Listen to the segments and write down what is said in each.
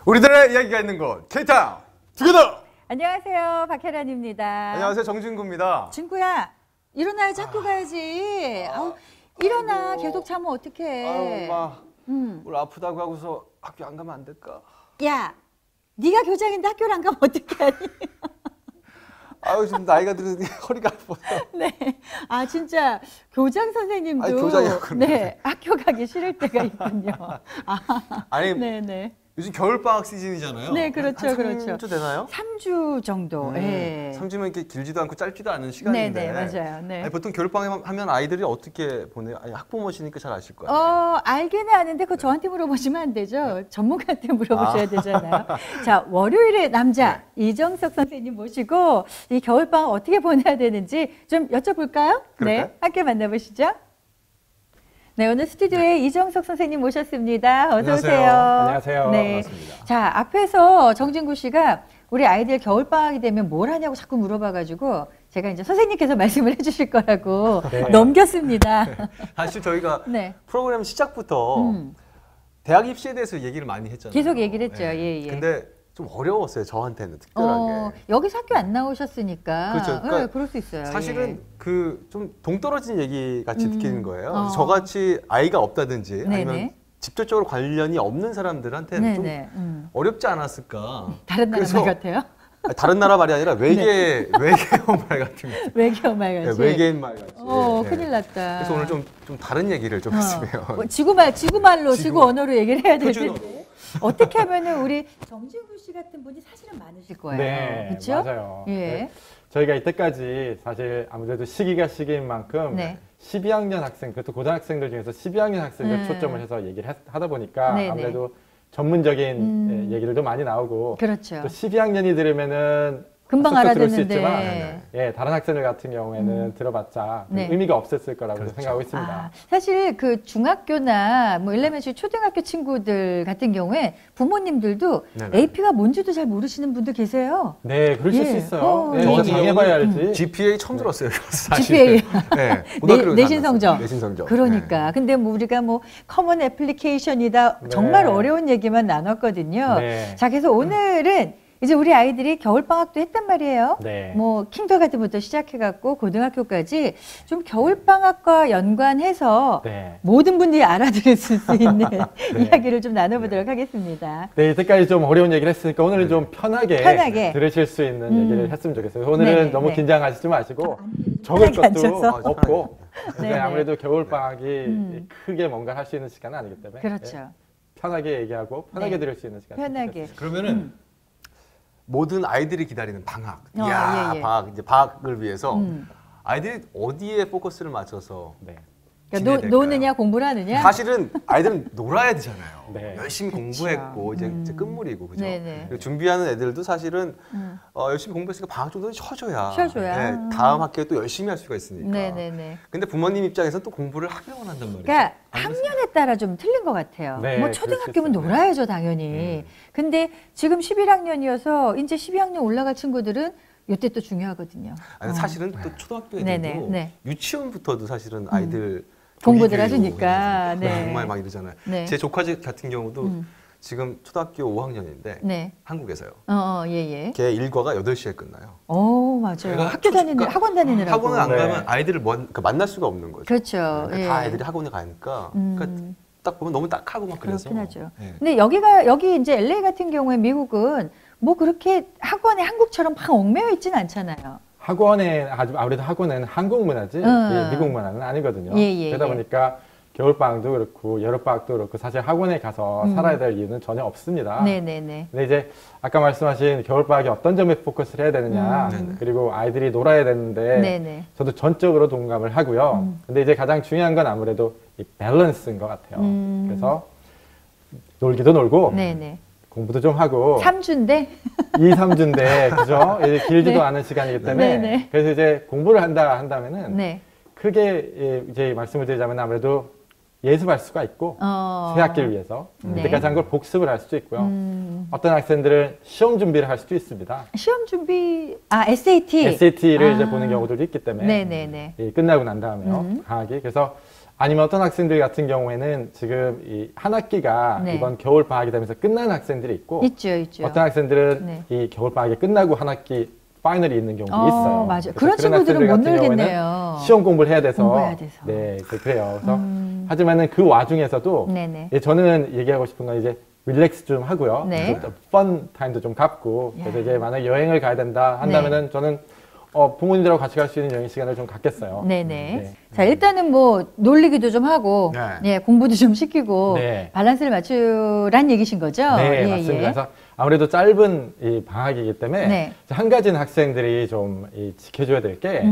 우리들의 이야기가 있는 곳 K타운 투게더. 안녕하세요, 박혜란입니다. 안녕하세요, 정진구입니다. 진구야, 일어나야지. 학교 가야지. 아우, 일어나. 계속 자면 어떡해. 아유, 엄마, 오늘 아프다고 하고서 학교 안 가면 안 될까? 야, 네가 교장인데 학교를 안 가면 어떡해. 아유, 지금 나이가 들으니 허리가 아파요. 네. 아, 진짜 교장 선생님도 아니, 교장이었군요. 네, 학교 가기 싫을 때가 있군요. 아니, 네네. 요즘 겨울방학 시즌이잖아요. 네, 그렇죠, 한 그렇죠. 3주 되나요? 3주 정도. 예. 3주면 이렇게 길지도 않고 짧지도 않은 시간인데. 네네, 맞아요. 네. 아니, 보통 겨울방학 하면 아이들이 어떻게 보내요? 아니, 학부모시니까 잘 아실 거예요. 알기는 아는데 그거 저한테 물어보시면 안 되죠. 전문가한테 물어보셔야 되잖아요. 자, 월요일에 남자 이정석 선생님 모시고 이 겨울방학 어떻게 보내야 되는지 좀 여쭤볼까요? 그럴까요? 네, 함께 만나보시죠. 네, 오늘 스튜디오에 이정석 선생님 모셨습니다. 어서 안녕하세요. 오세요. 안녕하세요. 네. 반갑습니다. 자, 앞에서 정진구 씨가 우리 아이들 겨울방학이 되면 뭘 하냐고 자꾸 물어봐가지고 제가 이제 선생님께서 말씀을 해주실 거라고 네. 넘겼습니다. 사실 저희가 네. 프로그램 시작부터 대학 입시에 대해서 얘기를 많이 했잖아요. 계속 얘기를 했죠. 예, 예. 근데 좀 어려웠어요, 저한테는 특별하게. 여기서 학교 안 나오셨으니까. 그렇죠. 그러니까 네, 그럴 수 있어요. 사실은 예. 그 좀 동떨어진 얘기 같이 느끼는 거예요. 어. 저같이 아이가 없다든지 네네. 아니면 직접적으로 관련이 없는 사람들한테는 네네. 좀 어렵지 않았을까. 다른 나라 그래서 말 같아요? 아니, 다른 나라 말이 아니라 외계어 말 같은 거. 외계어 말 같이. 네, 외계인 말 같이. 네. 큰일 났다. 그래서 오늘 좀 다른 얘기를 좀 했으면. 뭐 지구말로, 지구 언어로 얘기를 해야 될 표준어로. 텐데. 어떻게 하면은 우리 정진구 씨 같은 분이 사실은 많으실 거예요. 네, 그렇죠? 맞아요. 예. 네. 저희가 이때까지 사실 아무래도 시기가 시기인 만큼 네. 12학년 학생, 그것도 고등학생들 중에서 12학년 학생들 네. 초점을 해서 얘기를 하다 보니까 네, 네. 아무래도 전문적인 얘기들도 많이 나오고 그렇죠. 또 12학년이 들으면은 금방 쏙쏙 들을 수 알아듣는데. 있지만 예, 다른 학생들 같은 경우에는 들어봤자 네. 의미가 없었을 거라고 그렇죠. 생각하고 있습니다. 사실 그 중학교나 뭐 엘레멘터리 초등학교 친구들 같은 경우에 부모님들도 네네. AP가 뭔지도 잘 모르시는 분들 계세요. 네, 그러실 예. 수 있어요. 네, 저 저 같은 당해봐야 경우는 알지. GPA 처음 들었어요. 사실. GPA. 네. 고등학교를 내신 다녔어요. 성적. 내신 성적. 그러니까. 네. 근데 뭐 우리가 뭐 커먼 애플리케이션이다. 정말 네. 어려운 얘기만 나눴거든요. 네. 자, 그래서 오늘은 이제 우리 아이들이 겨울방학도 했단 말이에요. 네. 뭐 킨더가든부터 시작해갖고 고등학교까지 좀 겨울방학과 연관해서 네. 모든 분들이 알아들을 수 있는 이야기를 좀 나눠보도록 하겠습니다. 네, 이때까지 좀 어려운 얘기를 했으니까 오늘은 좀 편하게 들으실 수 있는 얘기를 했으면 좋겠어요. 오늘은 네네, 너무 네. 긴장하지 마시고 적을 편하게 것도 앉아서. 없고 네네. 네, 아무래도 겨울방학이 크게 뭔가 할 수 있는 시간은 아니기 때문에 그렇죠. 네, 편하게 얘기하고 편하게 네. 들을 수 있는 시간. 편하게. 그러면은 모든 아이들이 기다리는 방학. 예, 예. 방학 이제 방학을 위해서 아이들이 어디에 포커스를 맞춰서 네. 그러니까 지내야 될까요? 노느냐 공부를 하느냐? 사실은 아이들은 놀아야 되잖아요. 네. 열심히 공부했고 이제 끝물이고 그죠. 네네. 그리고 준비하는 애들도 사실은 열심히 공부했으니까 방학 정도는 쉬어줘야. 쉬어줘야. 네, 다음 학기에 또 열심히 할 수가 있으니까. 네네네. 근데 부모님 입장에서는 또 공부를 하길 원한단 말이죠. 그러니까 안 학년에 따라 좀 틀린 것 같아요. 네, 뭐 그럴 수 초등학교면 있어요. 놀아야죠, 당연히. 근데 지금 11학년이어서 이제 12학년 올라갈 친구들은 이때 또 중요하거든요. 아니, 사실은 또 초등학교 애들도 네네, 네. 유치원부터도 사실은 아이들 공부들 조기 교육 하시니까, 네. 정말 막 이러잖아요. 네. 제 조카 같은 경우도 지금 초등학교 5학년인데 네. 한국에서요. 예. 걔 일과가 8시에 끝나요. 맞아요. 그러니까 학교 다니는, 학원 다니느라고. 학원을 안 네. 가면 아이들을 만날 수가 없는 거죠. 그렇죠. 그러니까 예. 다 애들이 학원에 가니까 그러니까 딱 보면 너무 딱하고 막 그래서. 그렇긴 하죠. 네. 근데 여기 이제 LA 같은 경우에 미국은 뭐 그렇게 학원에 한국처럼 막 얽매여 있진 않잖아요. 학원에 아무래도 학원은 한국 문화지 미국 문화는 아니거든요. 예. 그러다 보니까 겨울방학도 그렇고 여름방학도 그렇고 사실 학원에 가서 살아야 될 이유는 전혀 없습니다. 네네네. 근데 이제 아까 말씀하신 겨울방학에 어떤 점에 포커스를 해야 되느냐 그리고 아이들이 놀아야 되는데 네네. 저도 전적으로 동감을 하고요. 근데 이제 가장 중요한 건 아무래도 이 밸런스인 것 같아요. 그래서 놀기도 놀고 네네. 공부도 좀 하고 3주인데 2, 3주인데 그죠? 이제 길지도 네. 않은 시간이기 때문에 네네. 그래서 이제 공부를 한다면은 네. 크게 이제 말씀을 드리자면 아무래도 예습할 수가 있고 새 학기를 위해서 네. 그때까지 한 걸 복습을 할 수도 있고요. 어떤 학생들은 시험 준비를 할 수도 있습니다. 시험 준비 SAT. SAT를 이제 보는 경우들도 있기 때문에 네네네. 끝나고 난 다음에요. 방학이. 그래서 아니면 어떤 학생들 같은 경우에는 지금 이 한 학기가 네. 이번 겨울 방학이 되면서 끝나는 학생들이 있고 있죠. 어떤 학생들은 네. 이 겨울 방학이 끝나고 한 학기 파이널이 있는 경우도 있어요. 맞아요. 그래서 그런 친구들은 못 학생들 같은 경우에는 놀겠네요. 시험 공부를 해야 돼서. 공부해야 돼서. 네, 그래요. 그래서 하지만은 그 와중에서도 네네. 예, 저는 얘기하고 싶은 건 이제 릴렉스 좀 하고요. 네. 펀 타임도 좀 갖고. 그래서 야. 이제 만약 여행을 가야 된다 한다면은 저는 부모님들하고 같이 갈 수 있는 여행 시간을 좀 갖겠어요. 네네. 네. 자, 일단은 뭐 놀리기도 좀 하고, 네. 공부도 좀 시키고, 네. 밸런스를 맞추란 얘기신 거죠? 네, 맞습니다. 그래서 아무래도 짧은 이 방학이기 때문에 네. 한 가지는 학생들이 좀 지켜줘야 될 게,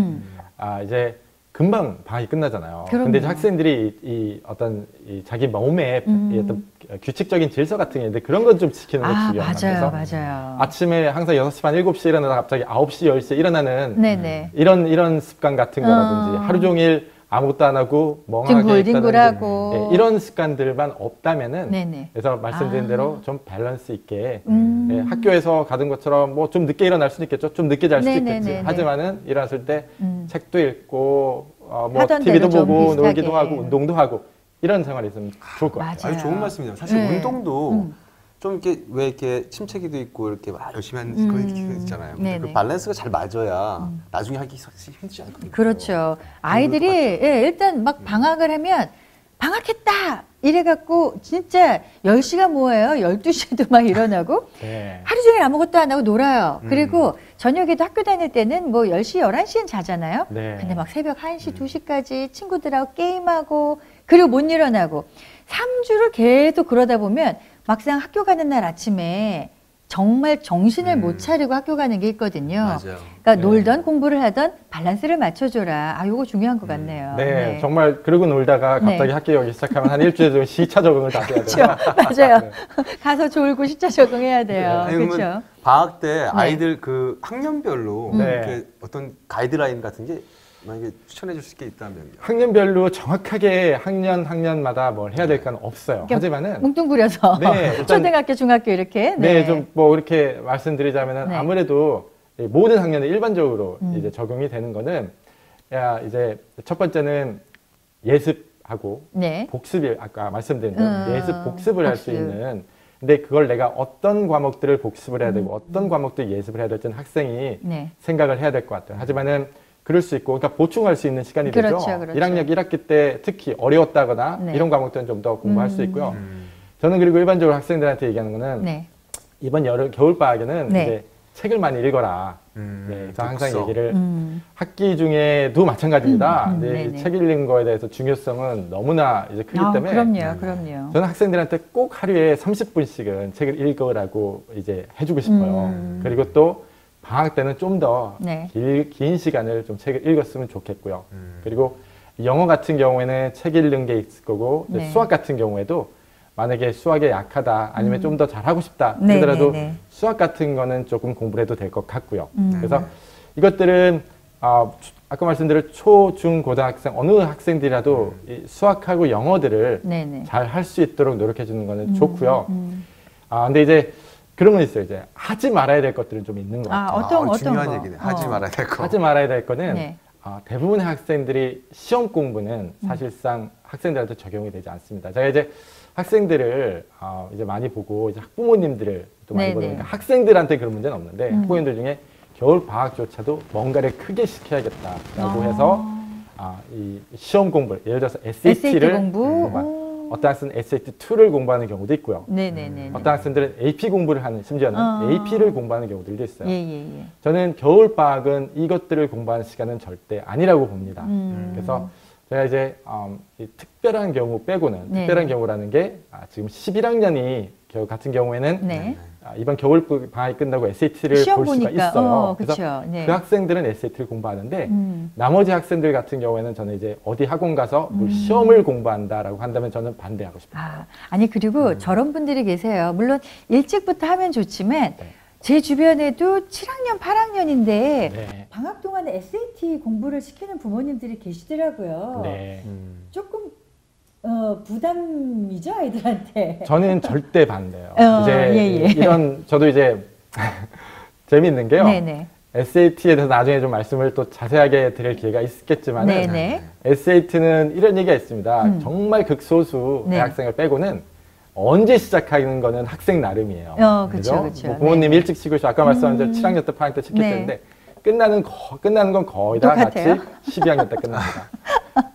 이제 금방 방학이 끝나잖아요. 그럼요. 근데 이제 학생들이 이 어떤 자기 몸에 이 어떤 규칙적인 질서 같은 게 있는데 그런 건 좀 지키는 게 중요한 것 같아요. 맞아요. 아침에 항상 6시 반, 7시에 일어나다 갑자기 9시, 10시에 일어나는 네네. 이런 습관 같은 거라든지 하루 종일 아무것도 안 하고 멍하게 뒹굴뒹굴하고. 있다든지 이런 습관들만 없다면은 네네. 그래서 말씀드린 대로 좀 밸런스 있게 음. 학교에서 가던 것처럼 뭐 좀 늦게 일어날 수도 있겠죠. 좀 늦게 잘 수도 네네네네. 있겠지. 하지만은 일어났을 때 책도 읽고 뭐 하던 TV도 대로 좀 보고 비슷하게. 놀기도 하고 운동도 하고 이런 생활이 있으면 좋을 것 같아요. 맞아요. 아주 좋은 말씀이네요. 사실 네. 운동도 좀 이렇게 왜 이렇게 침체기도 있고 이렇게 막 열심히 하는 그런 게 있잖아요. 근데 네네. 그 밸런스가 잘 맞아야 나중에 하기 사실 힘들지 않거든요. 그렇죠. 아이들이 일단 막 방학을 하면 방학했다! 이래갖고 진짜 10시간 뭐예요? 12시에도 막 일어나고 네. 하루 종일 아무것도 안 하고 놀아요. 그리고 저녁에도 학교 다닐 때는 뭐 10시, 11시엔 자잖아요. 네. 근데 막 새벽 1시, 2시까지 친구들하고 게임하고 그리고 못 일어나고 3주를 계속 그러다 보면 막상 학교 가는 날 아침에 정말 정신을 못 차리고 학교 가는 게 있거든요. 맞아요. 그러니까 네. 놀던 공부를 하던 밸런스를 맞춰줘라. 아, 요거 중요한 것 같네요. 네, 정말 그러고 놀다가 갑자기 네. 학교 오기 시작하면 한 일주일 정도 시차 적응을 다시 해야 돼요. 그렇죠. 맞아요. 네. 가서 졸고 시차 적응해야 돼요. 아니, 그러면 그렇죠. 방학 때 아이들 그 학년별로 네. 이렇게 어떤 가이드라인 같은 게 만약에 추천해 줄 수 있게 있다면요. 학년별로 정확하게 학년마다 뭘 해야 될 건 없어요. 그러니까 하지만은 뭉뚱그려서 네, 일단- 초등학교, 중학교 이렇게. 네, 좀 뭐 이렇게 말씀드리자면은 네. 아무래도 이 모든 학년에 일반적으로 이제 적용이 되는 거는 이제 첫 번째는 예습하고 네. 복습이 아까 말씀드린 대로 예습 복습을 할 수 복습. 있는 근데 그걸 내가 어떤 과목들을 복습을 해야 되고 어떤 과목들 예습을 해야 될지는 학생이 네. 생각을 해야 될 것 같아요. 하지만은 그럴 수 있고, 그러니까 보충할 수 있는 시간이 되죠. 그렇죠, 그렇죠. 1학년 1학기 때 특히 어려웠다거나 네. 이런 과목들은 좀 더 공부할 수 있고요. 저는 그리고 일반적으로 학생들한테 얘기하는 거는 네. 이번 겨울 방학에는 네. 이제 책을 많이 읽어라. 네, 그래서 항상 독서. 얘기를 학기 중에도 마찬가지입니다. 근데 네네. 책 읽는 거에 대해서 중요성은 너무나 이제 크기 때문에 그럼요. 저는 학생들한테 꼭 하루에 30분씩은 책을 읽으라고 이제 해주고 싶어요. 그리고 또 방학 때는 좀 더 네. 긴 시간을 좀 책을 읽었으면 좋겠고요. 그리고 영어 같은 경우에는 책 읽는 게 있을 거고 이제 네. 수학 같은 경우에도 만약에 수학에 약하다 아니면 좀 더 잘하고 싶다 네, 그러더라도 네, 네. 수학 같은 거는 조금 공부를 해도 될 것 같고요. 그래서 이것들은 아까 말씀드린 초, 중, 고등학생 어느 학생들이라도 이 수학하고 영어들을 네, 네. 잘 할 수 있도록 노력해 주는 거는 좋고요. 근데 이제 그런 건 있어요. 이제 하지 말아야 될 것들은 좀 있는 것 같아요. 어떤 중요한 거? 얘기네. 하지 말아야 될 거. 하지 말아야 될 거는 네. 대부분의 학생들이 시험 공부는 사실상 학생들한테 적용이 되지 않습니다. 제가 이제 학생들을 이제 많이 보고 이제 학부모님들을 또 많이 네네. 보니까 학생들한테 그런 문제는 없는데 학부모님들 중에 겨울 방학조차도 뭔가를 크게 시켜야겠다라고 해서 이 시험 공부를 예를 들어서 SAT를 공부? 어떤 학생은 SAT2를 공부하는 경우도 있고요. 네네네. 어떤 학생들은 AP 공부를 하는 심지어는 AP를 공부하는 경우들도 있어요. 예. 저는 겨울 방학은 이것들을 공부하는 시간은 절대 아니라고 봅니다. 그래서 제가 이제 이 특별한 경우 빼고는 네. 특별한 경우라는 게 지금 11학년이 같은 경우에는 네. 이번 겨울 방학이 끝나고 SAT를 시험 볼 수가 보니까, 있어요. 그쵸. 그래서 네. 그 학생들은 SAT를 공부하는데 나머지 학생들 같은 경우에는 저는 이제 어디 학원 가서 뭐 시험을 공부한다라고 한다면 저는 반대하고 싶어요. 아니 그리고 저런 분들이 계세요. 물론 일찍부터 하면 좋지만 네. 제 주변에도 7학년, 8학년인데 네. 방학 동안에 SAT 공부를 시키는 부모님들이 계시더라고요. 네. 조금 부담이죠 아이들한테. 저는 절대 반대예요. 예. 이런 저도 이제 재미있는 게요. 네네. SAT에 대해서 나중에 좀 말씀을 또 자세하게 드릴 기회가 있겠지만 네네. SAT는 이런 얘기가 있습니다. 정말 극소수 네. 대학생을 빼고는 언제 시작하는 거는 학생 나름이에요. 그렇죠, 그렇죠. 뭐 부모님 네. 일찍 시키고 아까 말씀한 대로 7학년 때, 8학년 때 시킬 네. 텐데 끝나는 건 거의 다 똑같아요? 같이 12학년 때 끝납니다.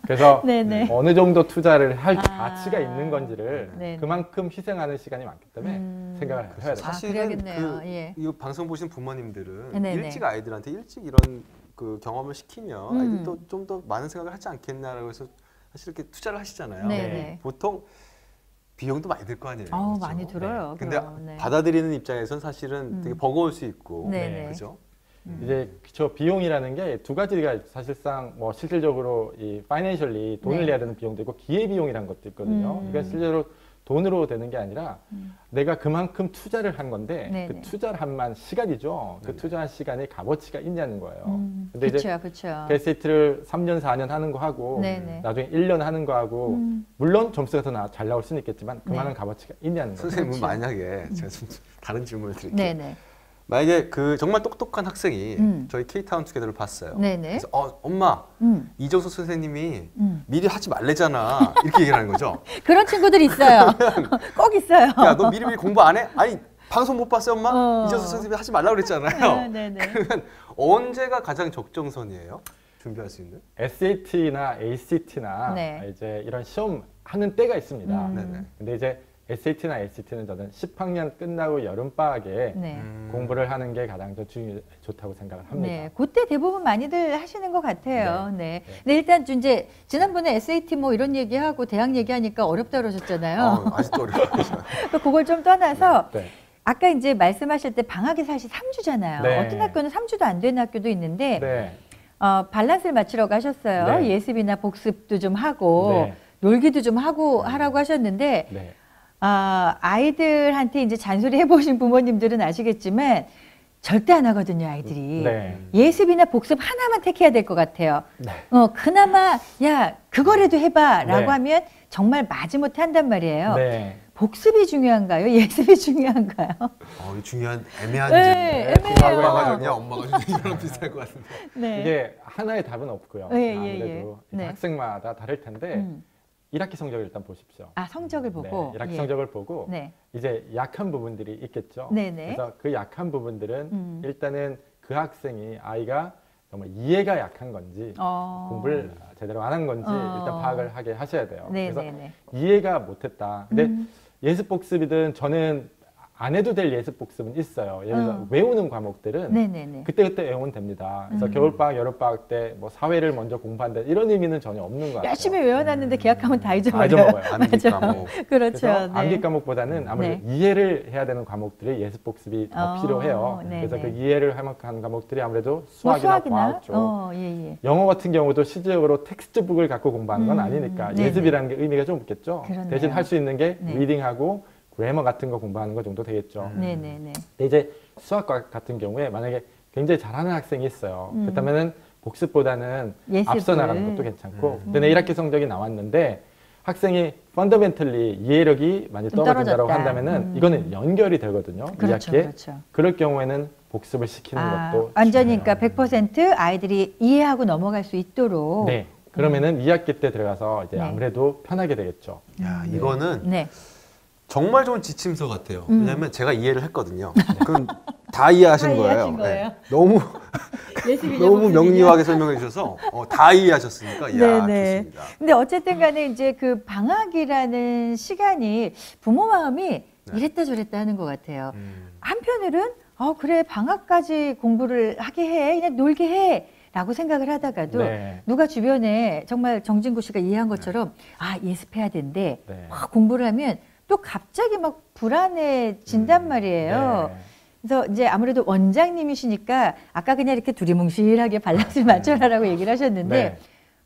그래서 네네. 어느 정도 투자를 할 가치가 있는 건지를 네네. 그만큼 희생하는 시간이 많기 때문에 생각을 해야 돼요. 사실은 그래야겠네요. 예. 이 방송 보신 부모님들은 네네. 일찍 아이들한테 일찍 이런 그 경험을 시키면 아이들도 좀 더 많은 생각을 하지 않겠나라고 해서 사실 이렇게 투자를 하시잖아요. 네네. 보통 비용도 많이 들 거 아니에요. 어우, 많이 들어요, 네. 근데 그럼. 네. 받아들이는 입장에선 사실은 되게 버거울 수 있고, 네네. 그죠? 이제 저 비용이라는 게 두 가지가 사실상 뭐 실질적으로 이 파이낸셜리 돈을 네. 내야 되는 비용도 있고 기회 비용이라는 것도 있거든요. 그러니까 실제로 돈으로 되는 게 아니라 내가 그만큼 투자를 한 건데 네네. 그 투자를 한 만 시간이죠. 그 투자한 시간에 값어치가 있냐는 거예요. 근데 이제 그렇죠, 그렇죠. SAT를 3년, 4년 하는 거 하고 네네. 나중에 1년 하는 거 하고 물론 점수가 더 잘 나올 수는 있겠지만 그만한 네. 값어치가 있냐는 거죠. 선생님은 그렇죠. 만약에 제가 좀 다른 질문을 드릴게요. 네네. 만약에 그 정말 똑똑한 학생이 음. 저희 K타운 투게더를 봤어요. 네네. 그래서 엄마 이정석 선생님이 미리 하지 말래잖아 이렇게 얘기를 하는 거죠. 그런 친구들이 있어요. 꼭 있어요. 야 너 미리 공부 안 해? 아니 방송 못 봤어요 엄마? 어. 이정석 선생님이 하지 말라고 그랬잖아요. 네네. 그러면 언제가 가장 적정선이에요? 준비할 수 있는? SAT나 ACT나 네. 이제 이런 시험 하는 때가 있습니다. 네네. 근데 이제 SAT나 ACT는 저는 10학년 끝나고 여름방학에 네. 공부를 하는 게 가장 좋다고 생각을 합니다. 네, 그때 대부분 많이들 하시는 것 같아요. 네. 근데 일단 이제 지난번에 SAT 뭐 이런 얘기하고 대학 얘기하니까 어렵다 그러셨잖아요. 아직도 어려워요. 그걸 좀 떠나서 네. 아까 이제 말씀하실 때 방학이 사실 3주잖아요. 네. 어떤 학교는 3주도 안 되는 학교도 있는데 네. 밸런스를 맞추려고 하셨어요. 네. 예습이나 복습도 좀 하고 네. 놀기도 좀 하고 하라고 하셨는데 네. 아이들한테 이제 잔소리 해보신 부모님들은 아시겠지만 절대 안 하거든요, 아이들이. 네. 예습이나 복습 하나만 택해야 될 것 같아요. 네. 그나마 야 그거라도 해봐라고 네. 하면 정말 마지못해 한단 말이에요. 네. 복습이 중요한가요? 예습이 중요한가요? 이 중요한 애매한 네, 질문. 애매해요. 아빠가 좋냐 엄마가 좋냐 이거랑 비슷할 것 같은데. 네. 이게 하나의 답은 없고요. 예, 예, 아무래도 예. 네. 학생마다 다를 텐데 1학기 성적을 일단 보십시오. 성적을 보고. 네, 1학기 예. 성적을 보고 네. 이제 약한 부분들이 있겠죠. 네네. 그래서 그 약한 부분들은 일단은 그 학생이 아이가 정말 이해가 약한 건지 공부를 제대로 안 한 건지 일단 파악을 하게 하셔야 돼요. 그래서 네네네. 이해가 못했다. 근데 예습 복습이든 저는 안 해도 될 예습 복습은 있어요. 예를 들어 외우는 과목들은 네네네. 그때그때 외우면 됩니다. 그래서 겨울방학, 여름방학 때 뭐 사회를 먼저 공부한다 이런 의미는 전혀 없는 것 같아요. 열심히 외워놨는데 계약하면 다 다 잊어버려요. 잊어먹어요. 암기 맞아요. 과목. 그렇죠. 그래서 네. 암기 과목보다는 아무래도 네. 이해를 해야 되는 과목들이 예습 복습이 더 필요해요. 네네. 그래서 그 이해를 한 과목들이 아무래도 뭐 수학이나 과학 쪽. 예, 예. 영어 같은 경우도 실질적으로 텍스트북을 갖고 공부하는 건 아니니까 네네. 예습이라는 게 의미가 좀 없겠죠. 그렇네요. 대신 할 수 있는 게 네. 리딩하고 그래머 같은 거 공부하는 거 정도 되겠죠. 네네네. 근데 이제 수학과 같은 경우에 만약에 굉장히 잘하는 학생이 있어요. 그렇다면은 복습보다는 예습을. 앞서 나가는 것도 괜찮고 근데 내 1학기 성적이 나왔는데 학생이 펀더멘털리 이해력이 많이 좀 떨어진다고 떨어졌다. 한다면은 이거는 연결이 되거든요. 그렇죠, 2학기에. 그렇죠. 그럴 경우에는 복습을 시키는 것도 완전히 중요해요. 그러니까 100% 아이들이 이해하고 넘어갈 수 있도록. 네. 그러면은 2학기 때 들어가서 이제 네. 아무래도 편하게 되겠죠. 야 이거는 네. 정말 좋은 지침서 같아요. 왜냐하면 제가 이해를 했거든요. 그럼 다 이해하신 다 거예요. 이해하신 거예요? 너무 예습이냐, 너무 복습이냐. 명료하게 설명해 주셔서 다 이해하셨으니까 야 네네. 좋습니다. 근데 어쨌든 간에 이제 그 방학이라는 시간이 부모 마음이 이랬다 저랬다 하는 것 같아요. 한편으로는 그래 방학까지 공부를 하게 해 그냥 놀게 해 라고 생각을 하다가도 네. 누가 주변에 정말 정진구 씨가 이해한 것처럼 예습해야 된대 네. 막 공부를 하면 또 갑자기 막 불안해진단 말이에요. 네. 그래서 이제 아무래도 원장님이시니까 아까 그냥 이렇게 두리뭉실하게 밸런스를 맞춰라라고 얘기를 하셨는데 네.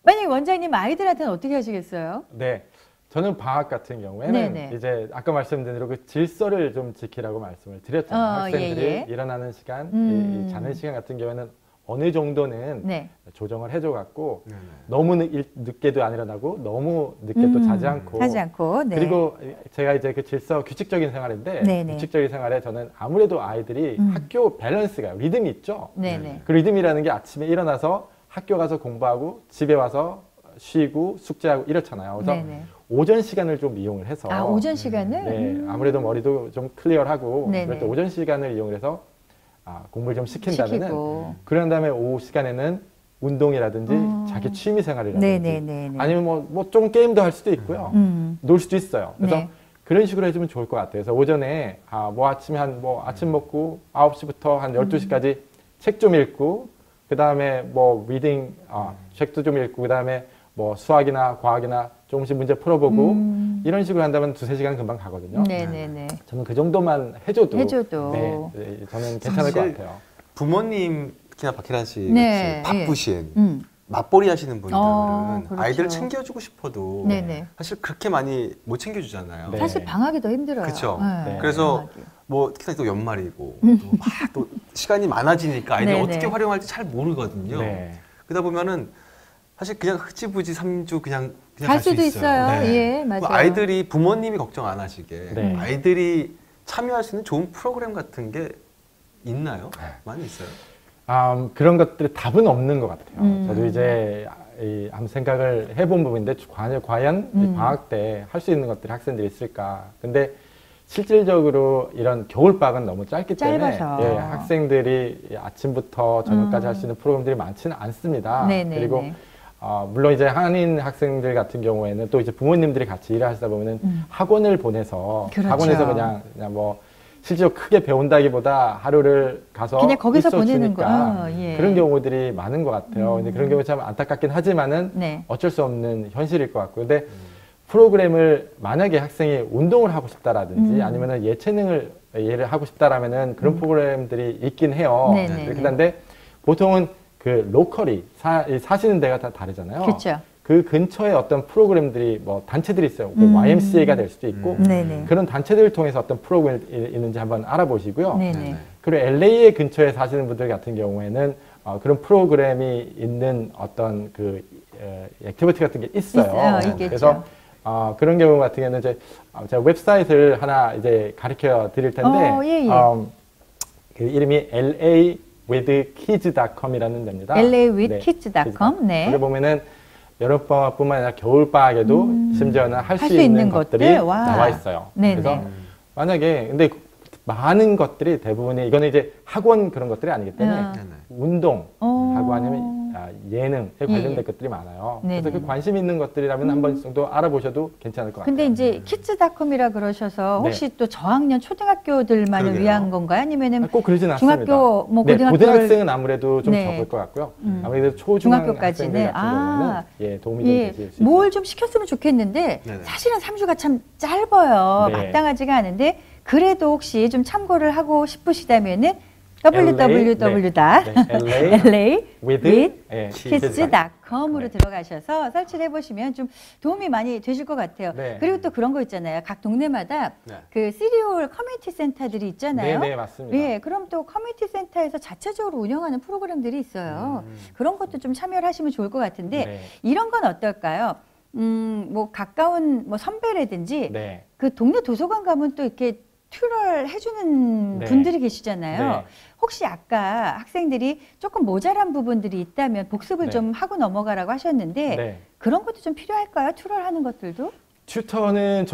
만약에 원장님 아이들한테는 어떻게 하시겠어요? 네. 저는 방학 같은 경우에는 네네. 이제 아까 말씀드린 대로 그 질서를 좀 지키라고 말씀을 드렸잖아요. 학생들이 예, 예. 일어나는 시간, 이 자는 시간 같은 경우에는 어느 정도는 네. 조정을 해줘갖고 네네. 너무 늦게도 안 일어나고 너무 늦게 또 자지 않고 하지 않고. 네. 그리고 제가 이제 그 질서 규칙적인 생활인데 네네. 규칙적인 생활에 저는 아무래도 아이들이 학교 밸런스가 리듬이 있죠. 네네. 그 리듬이라는 게 아침에 일어나서 학교 가서 공부하고 집에 와서 쉬고 숙제하고 이렇잖아요. 그래서 네네. 오전 시간을 좀 이용을 해서 아, 오전 시간을? 네, 아무래도 머리도 좀 클리어하고 네네. 그럴 때 오전 시간을 이용해서 공부를 좀 시킨다면은 시키고. 그런 다음에 오후 시간에는 운동이라든지 자기 취미 생활이라든지 네네네. 아니면 뭐 좀 게임도 할 수도 있고요. 놀 수도 있어요. 그래서 네. 그런 식으로 해주면 좋을 것 같아요. 그래서 오전에 뭐 아침에 아침 먹고 9시부터 한 12시까지 책 좀 읽고 그 다음에 뭐 리딩 책도 좀 읽고 그 다음에 뭐 수학이나 과학이나 조금씩 문제 풀어보고 이런 식으로 한다면 2-3시간 금방 가거든요. 네네네. 저는 그 정도만 해줘도 해줘도. 네, 저는 괜찮을 것 같아요. 부모님 특히나 박혜란 씨 네, 같이 바쁘신 맞벌이 하시는 분들은 그렇죠. 아이들을 챙겨주고 싶어도 네네. 사실 그렇게 많이 못 챙겨주잖아요. 네. 사실 방학이 더 힘들어요. 그쵸. 네. 그래서 방학이. 뭐 특히나 또 연말이고 또 시간이 많아지니까 아이들이 네네. 어떻게 활용할지 잘 모르거든요. 네. 그러다 보면은 사실 그냥 흐지부지 3주 그냥 갈 갈 수 수도 있어요. 네. 예, 맞아요. 아이들이 부모님이 걱정 안 하시게 네. 아이들이 참여할 수 있는 좋은 프로그램 같은 게 있나요? 많이 있어요. 그런 것들이 답은 없는 것 같아요. 저도 이제 한번 생각을 해본 부분인데 과연 이 방학 때 할 수 있는 것들이 학생들이 있을까. 근데 실질적으로 이런 겨울방학은 너무 짧기 때문에 짧아서. 예, 학생들이 아침부터 저녁까지 할 수 있는 프로그램들이 많지는 않습니다. 네네네. 그리고 물론 이제 한인 학생들 같은 경우에는 또 이제 부모님들이 같이 일을 하시다 보면은 학원을 보내서 그렇죠. 학원에서 그냥 뭐 실제로 크게 배운다기보다 하루를 가서 그냥 거기서 있어 보내는 주니까 거. 예. 그런 경우들이 많은 것 같아요. 근데 그런 경우 참 안타깝긴 하지만은 네. 어쩔 수 없는 현실일 것 같고. 근데 프로그램을 만약에 학생이 운동을 하고 싶다라든지 아니면은 예체능을 하고 싶다라면은 그런 프로그램들이 있긴 해요. 네네네. 그렇긴 한데 보통은 그 로컬이 사시는 데가 다 다르잖아요. 그렇죠. 그 근처에 어떤 프로그램들이 뭐 단체들이 있어요. 그 YMCA가 될 수도 있고 네네. 그런 단체들을 통해서 어떤 프로그램이 있는지 한번 알아보시고요. 네네. 그리고 LA의 근처에 사시는 분들 같은 경우에는 그런 프로그램이 있는 어떤 그 액티비티 같은 게 있어요. 있겠죠. 그래서 그런 경우 같은 경우는 이제 제가 웹사이트를 하나 이제 가르쳐 드릴 텐데 예, 예. 그 이름이 lawithkids.com이라는 데입니다. lawithkids.com. 네. 거기 보면은 여름방학뿐만 아니라 겨울방학에도 심지어는 할 수 있는 것들이 것들? 와. 나와 있어요. 네네. 그래서 만약에 근데 많은 것들이 대부분이 이거는 이제 학원 그런 것들이 아니기 때문에 네네. 운동하고 아니면 예능에 관련된 예. 것들이 많아요. 네네. 그래서 그 관심 있는 것들이라면 한 번 정도 알아보셔도 괜찮을 것 같아요. 근데 이제 키즈닷컴이라 그러셔서 혹시 또 저학년 초등학교들만을 그러게요. 위한 건가요? 아니면은 꼭 그러진 않습니다. 중학교 뭐 네, 고등학교를 고등학생은 아무래도 좀 네. 적을 것 같고요. 아무래도 초중학생들 중학교까지는 같은 경우에는 도움이 좀 예, 되실 수 뭘 있어요. 좀 시켰으면 좋겠는데 네네. 사실은 3주가 참 짧아요. 네. 마땅하지가 않은데 그래도 혹시 좀 참고를 하고 싶으시다면은 www.lawithkids.com으로 네. 들어가셔서 설치를 해보시면 좀 도움이 많이 되실 것 같아요. 네. 그리고 또 그런 거 있잖아요. 각 동네마다 네. 그 시리얼 커뮤니티 센터들이 있잖아요. 네, 맞습니다. 예, 그럼 또 커뮤니티 센터에서 자체적으로 운영하는 프로그램들이 있어요. 그런 것도 좀 참여를 하시면 좋을 것 같은데 네. 이런 건 어떨까요? 뭐 가까운 뭐 선배라든지 네. 그 동네 도서관 가면 또 이렇게 튜럴 해주는 네. 분들이 계시잖아요. 네. 혹시 아까 학생들이 조금 모자란 부분들이 있다면 복습을 네. 좀 하고 넘어가라고 하셨는데 네. 그런 것도 좀 필요할까요? 튜럴 하는 것들도? 저는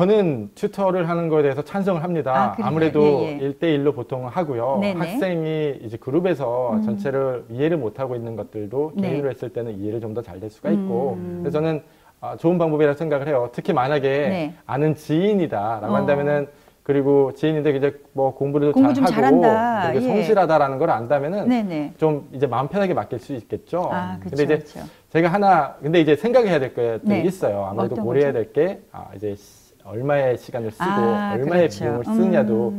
튜터를 하는 거에 대해서 찬성을 합니다. 그래요? 아무래도 예, 예. 1대1로 보통 하고요. 네네. 학생이 이제 그룹에서 전체를 이해를 못하고 있는 것들도 네. 개인으로 했을 때는 이해를 좀 더 잘 될 수가 있고 그래서 저는 좋은 방법이라고 생각을 해요. 특히 만약에 네. 아는 지인이다라고 한다면은 그리고 지인인데 이제 뭐 공부를 공부 좀 잘하고 잘한다. 되게 예. 성실하다라는 걸 안다면은 네네. 좀 이제 마음 편하게 맡길 수 있겠죠. 그쵸, 근데 이제 그쵸. 제가 근데 이제 생각해야 될 것들이 네. 있어요. 아무래도 어떤 고려해야 거죠? 될 게 얼마의 시간을 쓰고 얼마의 그렇죠. 비용을 쓰느냐도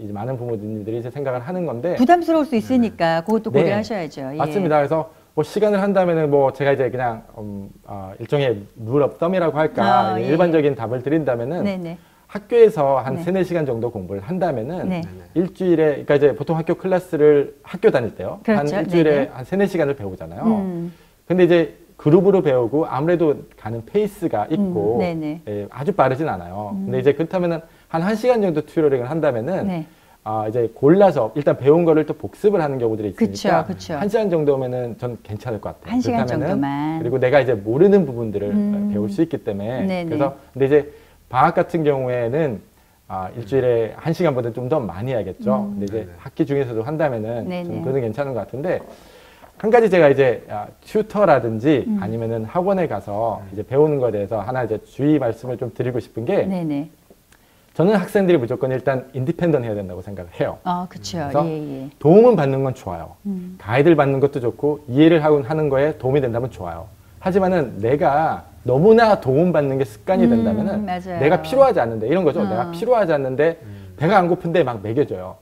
이제 많은 부모님들이 이제 생각을 하는 건데 부담스러울 수 있으니까 그것도 네. 고려하셔야죠. 예. 맞습니다. 그래서 뭐 시간을 한다면은 뭐 제가 이제 그냥 일종의 룰 업 덤이라고 할까 예. 일반적인 답을 드린다면은 네네. 학교에서 한 네. 3-4시간 정도 공부를 한다면은 네. 일주일에 그러니까 이제 보통 학교 클래스를 학교 다닐 때요. 그렇죠. 한 일주일에 네네. 한 3-4시간을 배우잖아요. 근데 이제 그룹으로 배우고 아무래도 가는 페이스가 있고 네네. 예, 아주 빠르진 않아요. 근데 이제 그렇다면은 한 1시간 정도 튜러링을 한다면은 네. 이제 골라서 일단 배운 거를 또 복습을 하는 경우들이 있으니까 그쵸. 1시간 정도면은 전 괜찮을 것 같아요. 1시간 그렇다면은 정도만. 그리고 내가 이제 모르는 부분들을 배울 수 있기 때문에 네네. 그래서 근데 이제 방학 같은 경우에는 일주일에 1시간보다 좀 더 많이 해야겠죠. 근데 이제 네네. 학기 중에서도 한다면은 네네. 좀 그래도 괜찮은 것 같은데 한 가지 제가 이제 튜터라든지 아니면은 학원에 가서 이제 배우는 거에 대해서 하나 이제 주의 말씀을 좀 드리고 싶은 게 네네. 저는 학생들이 무조건 일단 인디펜던트 해야 된다고 생각을 해요. 그쵸. 그래서 예. 도움은 받는 건 좋아요. 가이드를 받는 것도 좋고 이해를 하는 거에 도움이 된다면 좋아요. 하지만은 내가 너무나 도움받는 게 습관이 된다면은 맞아요. 내가 필요하지 않는데 이런 거죠. 내가 필요하지 않는데 배가 안 고픈데 막 먹여줘요.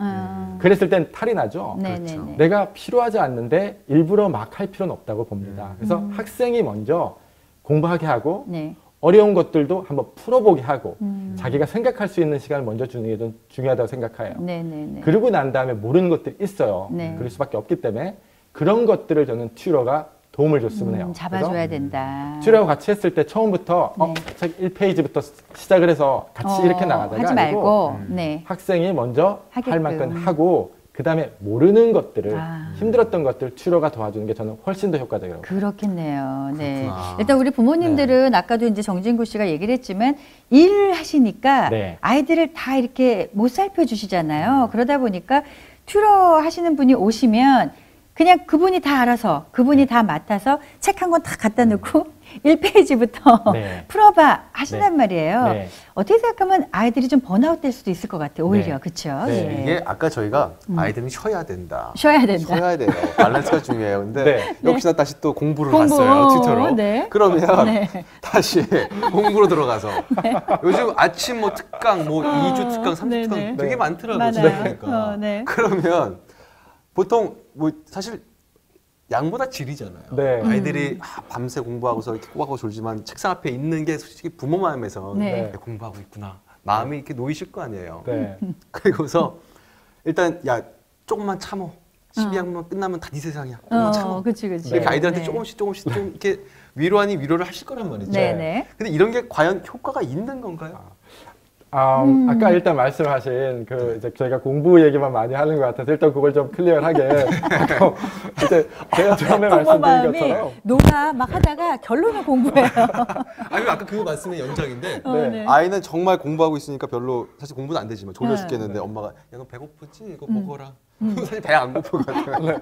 그랬을 땐 탈이 나죠. 네네네. 내가 필요하지 않는데 일부러 막 할 필요는 없다고 봅니다. 그래서 학생이 먼저 공부하게 하고 네. 어려운 것들도 한번 풀어보게 하고 자기가 생각할 수 있는 시간을 먼저 주는 게 좀 중요하다고 생각해요. 네네네. 그러고 난 다음에 모르는 것들이 있어요. 네. 그럴 수밖에 없기 때문에 그런 것들을 저는 튜러가 도움을 줬으면 해요. 잡아줘야 된다. 튜러하고 같이 했을 때 처음부터 네. 책 1페이지부터 시작을 해서 같이 이렇게 나가다가 하지 아니고 말고. 네. 학생이 먼저 하게끔. 할 만큼 하고 그 다음에 모르는 것들을 아. 힘들었던 것들 튜러가 도와주는 게 저는 훨씬 더 효과적이라고 그렇겠네요. 네. 그렇구나. 일단 우리 부모님들은 아까도 이제 정진구 씨가 얘기를 했지만 일을 하시니까 네. 아이들을 다 이렇게 못 살펴주시잖아요. 그러다 보니까 튜러 하시는 분이 오시면 그냥 그분이 다 알아서 그분이 다 맡아서 책 한 권 다 갖다 놓고 1페이지부터 네. 풀어봐 하신단 말이에요. 네. 어떻게 생각하면 아이들이 좀 번아웃 될 수도 있을 것 같아요. 오히려. 네. 그렇죠? 네. 이게 아까 저희가 아이들은 쉬어야 된다. 쉬어야 된다. 쉬어야 돼요. 밸런스가 중요해요. 근데 네. 역시나 다시 또 공부를 공부. 갔어요. 튜터로. 네. 그러면 네. 다시 공부로 들어가서 요즘 아침 뭐 특강, 뭐 2주 특강, 3주 네네. 특강 되게 네. 많더라고요. 많아요. 그러니까. 네. 그러면 보통 뭐 사실 양보다 질이잖아요. 네. 아이들이 밤새 공부하고서 이렇게 꼬박꼬박 졸지만 책상 앞에 있는 게 솔직히 부모 마음에서 네. 공부하고 있구나. 마음이 이렇게 놓이실 거 아니에요. 네. 그리고서 일단 야 조금만 참어. 12학년 끝나면 다 네 세상이야. 조금만 참어. 그치. 이렇게 아이들한테 네. 조금씩 좀 이렇게 위로 아닌 위로를 하실 거란 말이죠. 네네. 근데 이런 게 과연 효과가 있는 건가요? 아까 일단 말씀하신 그 이제 저희가 공부 얘기만 많이 하는 것 같아서 일단 그걸 좀 클리어하게 아까 이제 제가 처음에 부모 말씀드린 마음이 것처럼 놀아 막 하다가 결론은 공부예요. 아니 아까 그거 말씀의 연장인데 네. 네. 아이는 정말 공부하고 있으니까 별로 사실 공부는 안 되지만 졸려 네. 죽겠는데 엄마가 야 너 배고프지? 이거 먹어라. 사실 배 안 고프거든.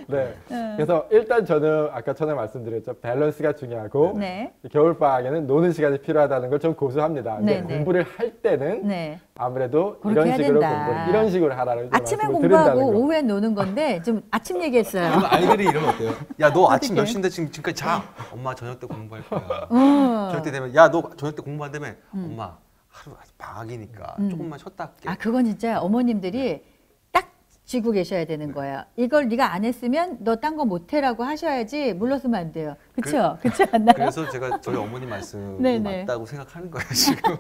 네. 그래서 일단 저는 아까 전에 말씀드렸죠. 밸런스가 중요하고 네. 겨울방학에는 노는 시간이 필요하다는 걸 좀 고수합니다. 근데 네, 네. 공부를 할 때는 네. 아무래도 그렇게 이런 해야 식으로 된다. 공부를 이런 식으로 하라는 아침에 말씀을 공부하고 드린다는 거. 오후에 노는 건데 좀 아침 얘기했어요. 그러면 아이들이 이러면 어때요? 야 너 아침 어떡해? 몇 시인데 지금까지 자. 엄마 저녁 때 공부할 거야. 어. 저녁 때 되면 야 너 저녁 때 공부한다며. 엄마 하루 아직 방학이니까 조금만 쉬었다 할게. 아 그건 진짜 어머님들이 딱 쥐고 계셔야 되는 거예요. 이걸 네가 안 했으면 너 딴 거 못해라고 하셔야지 물러서면 안 돼요. 그렇죠? 그렇지 않나요? 그래서 제가 저희 어머니 말씀이 네네. 맞다고 생각하는 거예요 지금.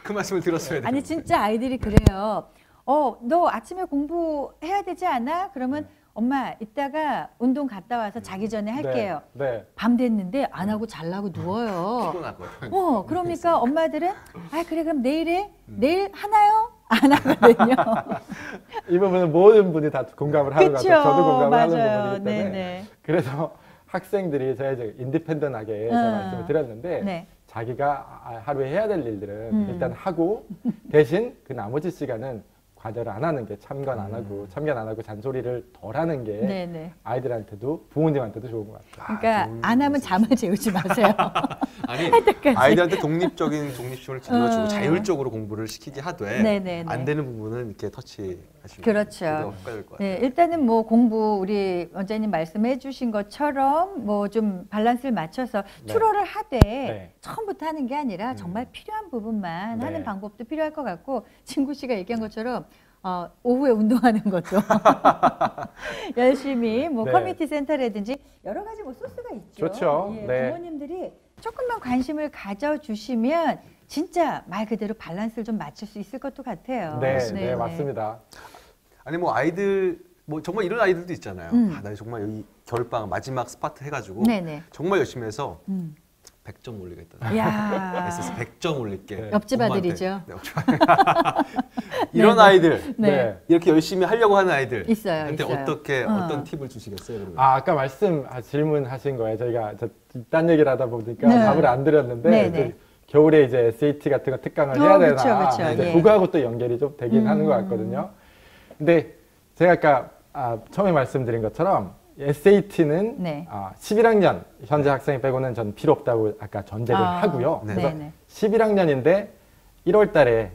그 말씀을 들었어야 돼요. 아니 진짜 아이들이 그래요. 너 아침에 공부해야 되지 않아? 그러면 엄마 이따가 운동 갔다 와서 자기 전에 할게요. 네. 밤 됐는데 안 하고 잘라고 누워요. 피곤하거든. 그러니까 엄마들은 아 그래 그럼 내일 해? 내일 하나요? 안 하거든요. 이 부분은 모든 분이 다 공감을 하는 것 그쵸? 같아요. 저도 공감을 맞아요. 하는 부분이기 때문에. 네네. 그래서 학생들이 제가 이제 인디펜던하게 제가 말씀을 드렸는데 네. 자기가 하루에 해야 될 일들은 일단 하고 대신 그 나머지 시간은 과제를 안 하는 게 참견 안 하고 잔소리를 덜 하는 게 네네. 아이들한테도 부모님한테도 좋은 것 같아요. 그러니까 안 하면 잠을 재우지 마세요. 아니 때까지. 아이들한테 독립심을 길러주고 어. 자율적으로 공부를 시키게 하되 네네네. 안 되는 부분은 이렇게 터치하시면 그렇죠. 효과될 것 같아요. 네, 일단은 뭐 공부 우리 원장님 말씀해 주신 것처럼 뭐 좀 밸런스를 맞춰서 네. 튜러를 하되 네. 처음부터 하는 게 아니라 정말 필요한 부분만 네. 하는 방법도 필요할 것 같고 친구 씨가 얘기한 것처럼 오후에 운동하는 것도 열심히 뭐 네. 커뮤니티 센터라든지 여러 가지 뭐 소스가 있죠. 좋죠. 예, 네. 부모님들이 조금만 관심을 가져주시면 진짜 말 그대로 밸런스를 좀 맞출 수 있을 것도 같아요. 네, 네, 맞습니다. 아니 뭐 아이들 뭐 정말 이런 아이들도 있잖아요. 나 정말 여기 겨울방학 마지막 스파트 해가지고 네네. 정말 열심히 해서 100점 올리겠다. 야. SS 100점 올릴게. 네. 옆집 엄마한테. 아들이죠. 네, 옆집 아들. 이런 아이들, 네. 이렇게 열심히 하려고 하는 아이들, 있어요, 한테 있어요. 어떤 팁을 주시겠어요? 그러면? 아까 질문하신 거예요. 저희가 딴 얘기를 하다 보니까 네. 답을 안 드렸는데 네, 이제 네. 겨울에 이제 SAT 같은 거 특강을 해야 되나 그쵸, 이제 예. 그거하고 또 연결이 좀 되긴 하는 것 같거든요. 근데 제가 아까 처음에 말씀드린 것처럼 SAT는 네. 11학년 현재 학생이 빼고는 전 필요 없다고 아까 전제를 하고요. 네. 그래서 네네. 11학년인데 1월 달에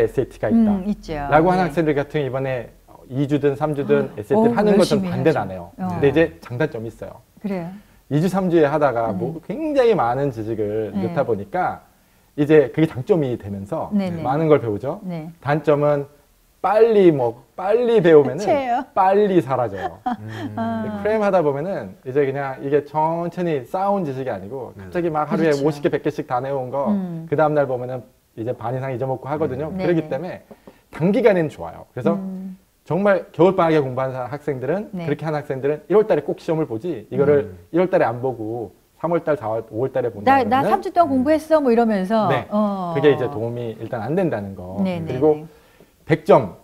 SAT가 있다. 있죠. 라고 하는 네. 학생들 같은 경우 이번에 2주든 3주든 SAT를 오, 하는 건 좀 열심히 반대는 하죠. 안 해요. 어. 근데 이제 장단점이 있어요. 그래요. 2주, 3주에 하다가 뭐 굉장히 많은 지식을 네. 넣다 보니까 이제 그게 장점이 되면서 네네. 많은 걸 배우죠. 네. 단점은 빨리 배우면은 그치예요. 빨리 사라져요. 아. 크레임 하다 보면은 이제 그냥 이게 천천히 쌓아온 지식이 아니고 갑자기 막 하루에 그렇죠. 50개, 100개씩 다 내온 거 그 다음날 보면은 이제 반 이상 잊어먹고 하거든요. 네네. 그렇기 때문에 단기간에는 좋아요. 그래서 정말 겨울방학에 공부하는 학생들은 네. 그렇게 한 학생들은 1월 달에 꼭 시험을 보지 이거를 1월 달에 안 보고 3월 달, 4월, 5월 달에 본다면 나 3주 동안 공부했어 뭐 이러면서 네. 그게 이제 도움이 일단 안 된다는 거. 네네. 그리고 100점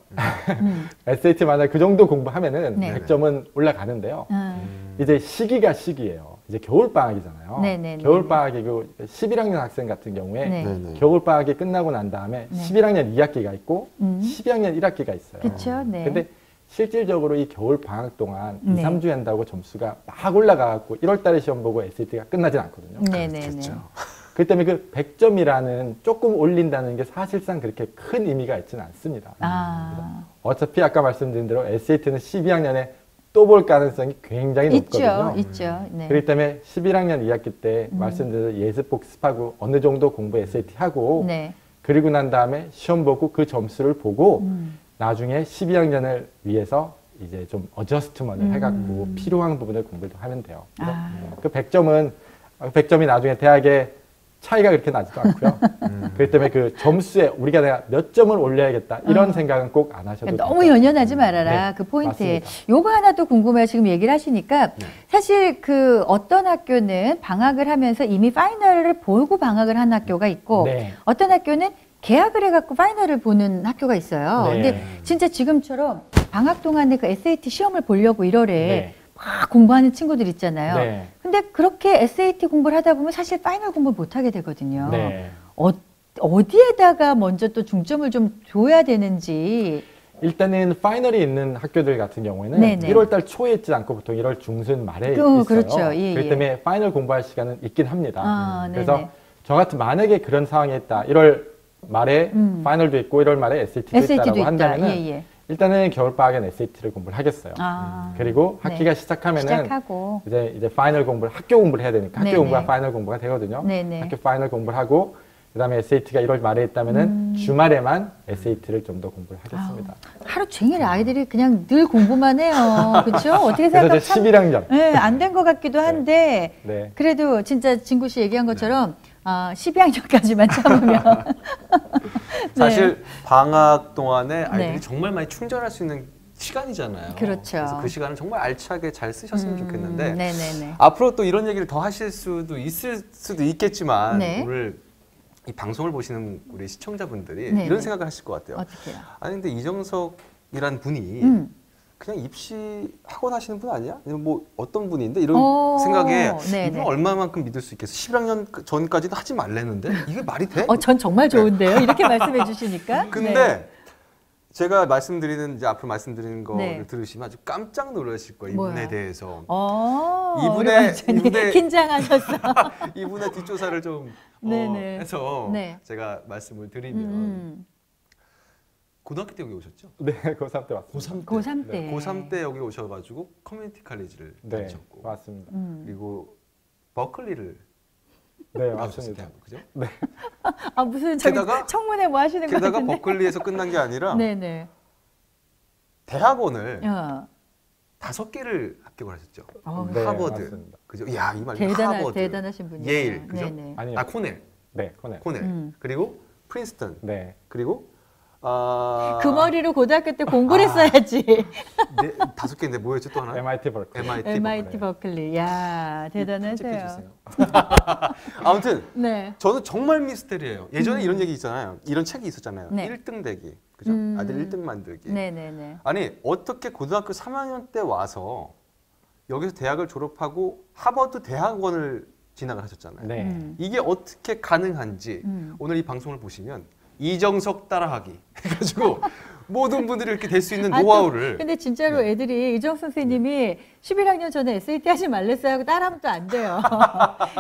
SAT 만약 그 정도 공부하면은 네. 100점은 올라가는데요. 음. 이제 시기예요. 이제 겨울방학이잖아요. 네네네. 겨울방학이고 11학년 학생 같은 경우에 네. 네네. 겨울방학이 끝나고 난 다음에 네. 11학년 2학기가 있고 음. 12학년 1학기가 있어요. 그쵸, 네. 근데 실질적으로 이 겨울방학 동안 네. 2, 3주 한다고 점수가 막 올라가고 1월 달에 시험 보고 SAT가 끝나진 않거든요. 네네네. 그렇기 때문에 그 100점이라는 조금 올린다는 게 사실상 그렇게 큰 의미가 있지는 않습니다. 아. 어차피 아까 말씀드린 대로 SAT는 12학년에 또 볼 가능성이 굉장히 높거든요. 있죠. 네. 그렇기 때문에 11학년 2학기 때 말씀드린 예습 복습하고 어느 정도 공부 SAT 하고 네. 그리고 난 다음에 시험 보고 그 점수를 보고 나중에 12학년을 위해서 이제 좀 어저스트먼을 해갖고 필요한 부분을 공부를 하면 돼요. 그래서 아. 그 100점이 나중에 대학에 차이가 그렇게 나지도 않고요. 그렇기 때문에 그 점수에 우리가 내가 몇 점을 올려야겠다 이런 생각은 꼭 안 하셔도 돼요. 너무 연연하지 말아라. 네, 그 포인트에. 맞습니다. 요거 하나 또 궁금해요. 지금 얘기를 하시니까 사실 그 어떤 학교는 방학을 하면서 이미 파이널을 보고 방학을 한 학교가 있고 네. 어떤 학교는 개학을 해갖고 파이널을 보는 학교가 있어요. 네. 근데 진짜 지금처럼 방학 동안에 그 SAT 시험을 보려고 1월에 네. 막 공부하는 친구들 있잖아요. 네. 근데 그렇게 SAT 공부를 하다 보면 사실 파이널 공부를 못 하게 되거든요. 네. 어디에다가 먼저 또 중점을 좀 줘야 되는지. 일단은 파이널이 있는 학교들 같은 경우에는 네네. 1월 달 초에 있지 않고 보통 1월 중순 말에 있어요. 그렇죠. 예, 그렇기 예. 때문에 파이널 공부할 시간은 있긴 합니다. 아, 그래서 네네. 저 같은 만약에 그런 상황이 있다. 1월 말에 파이널도 있고 1월 말에 SAT도 SAT도 있다라고 있다. 한다면은 예, 예. 일단은 겨울방학엔 SAT를 공부를 하겠어요. 아, 그리고 네. 학기가 시작하면은 시작하고. 이제 파이널 공부를 학교 공부를 해야 되니까 학교 네네. 공부가 파이널 공부가 되거든요. 네네. 학교 파이널 공부를 하고 그다음에 SAT가 1월 말에 있다면은 주말에만 SAT를 좀 더 공부를 하겠습니다. 하루 종일 아이들이 그냥 늘 공부만 해요. 그렇죠? 어떻게 그래서 생각하면 제 11학년. 네, 안 된 것 같기도 한데 네. 그래도 진짜 진구 씨 얘기한 것처럼 12학년까지만 참으면 네. 사실 방학 동안에 아이들이 네. 정말 많이 충전할 수 있는 시간이잖아요. 그렇죠. 그래서 그 시간을 정말 알차게 잘 쓰셨으면 좋겠는데 네네네. 앞으로 또 이런 얘기를 더 하실 수도 있을 수도 있겠지만 네. 오늘 이 방송을 보시는 우리 시청자분들이 네, 이런 네. 생각을 하실 것 같아요. 어떻게요? 아니 근데 이정석이란 분이 그냥 입시학원 하시는 분 아니야? 아니면 뭐 어떤 분인데 이런 생각에 네네. 이분 얼마만큼 믿을 수 있겠어? 11학년 전까지도 하지 말랬는데 이게 말이 돼? 전 정말 좋은데요. 이렇게 말씀해 주시니까. 근데 네. 제가 말씀드리는 이제 앞으로 말씀드리는 거를 네. 들으시면 아주 깜짝 놀라실 거예요. 뭐요? 이분에 대해서. 이분의 이분의- 긴장하셨어. 이분의 뒷조사를 좀 네네. 해서 네. 제가 말씀을 드리면 음. 고등학교 때 여기 오셨죠? 네, 고3 때 왔습니다. 고3 때. 고3 때. 고3 때 여기 오셔가지고 커뮤니티 칼리지를 네, 다니셨고 맞습니다. 그리고 버클리를 네, 나오셨을 맞습니다. 때 그죠? 무슨 저기 게다가- 청문회 뭐 하시는 거 게다가 같은데. 버클리에서 끝난 게 아니라 네네. 대학원을 어. 5개를 합격을 하셨죠. 어, 네, 하버드, 맞습니다. 그죠? 야, 이 말 하버드, 대단하신 분이에요. 예일, 그죠? 네네. 아니요. 코넬. 네, 코넬. 코넬. 그리고 프린스턴. 네. 그리고 그 머리로 고등학교 때 공부를 했어야지. 네, 5개인데 뭐였지 또 하나? MIT 버클리. MIT 버클리. 야, 대단하세요. 편집해주세요. 아무튼 네. 저는 정말 미스테리예요. 예전에 이런 얘기 있잖아요. 이런 책이 있었잖아요. 네. 1등 되기. 그죠? 아들 1등 만들기. 네네네. 아니 어떻게 고등학교 3학년 때 와서 여기서 대학을 졸업하고 하버드 대학원을 진학을 하셨잖아요. 네. 이게 어떻게 가능한지 오늘 이 방송을 보시면 이정석 따라하기 해가지고 모든 분들이 이렇게 될 수 있는 노하우를. 근데 진짜로 애들이 이정석 선생님이 11학년 전에 SAT 하지 말랬어요 하고 따라하면 또 안 돼요.